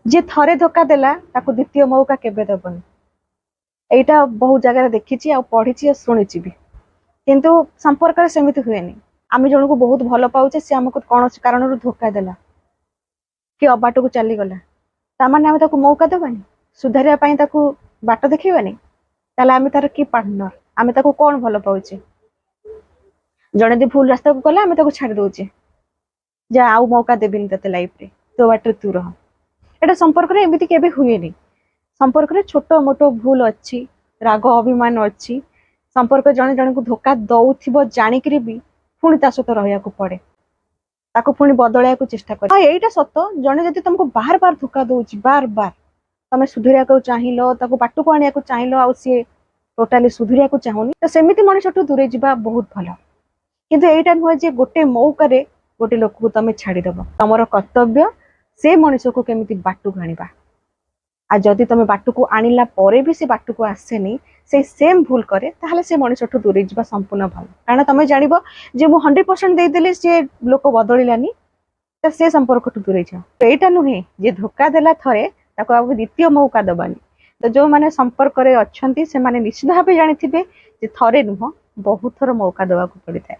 जे थरे धोखा देला ताको द्वितीय मौका केबे दबनी। एटा बहुत जगह देखी आ पढ़ी शुणी भी किंतु संपर्क सेमती हुए आम जन को बहुत भल पाचे सी आमको कौन कारण धोखा देला कि अबाट को चलीगला ताने आम मौका देवानी सुधारिया बाट देखेबानी ताले आम तार कि पार्टनर आम कौन भल पाचे जड़े दी भूल रास्ता को गला आम छाड़ दौचे जा आउ मौका देविनी ते लाइफ रे तो बाट तू रह। एटा संपर्क रे एमती केबे हुए संपर्क रे छोटो मोटो भूल अच्छी राग अभिमान अच्छी संपर्क जने जन को धोखा दौथिबो जानिकरी भी पुणी ता सहित रहिया को पड़े ताको पुणी बदलया को चेष्टा कर। एटा सत जने जदि तुमको बार बार धोखा दउची बार बार तमे सुधरिया को चाहिलो ताको बाटू को आनिया को चाहिलो आ सी टोटाली सुधरिया को चाहुनी तो सेमिति मनुष्यठू दूरे जिबा बहुत भलो। किंतु एटा नुह जे गोटे मौका रे गोटे लोक को तमे छाड़ी दबो तमरो कर्तव्य से मनुष्य को केमिति बाटू आनिबा आ जदि तमे बाटू को आनिला परे भी से बाटू को आसेनी से सेम भूल करे ताहले से मनुष्यठू दूरे जिबा संपूर्ण भल कारण तमे जानिबो जे मु 100% दे देले से लोक बदलिलानी तो से संपर्क ठू दूरे जा। तो एटा नुहे जे धोखा देला थरे ताको अब द्वितीय मौका दबानी। तो जो माने संपर्क रे अछंती से माने निश्चित भाबे जानिथिबे जे थरे नुह बहुत थर मौका देवा को पड़िଥାଏ।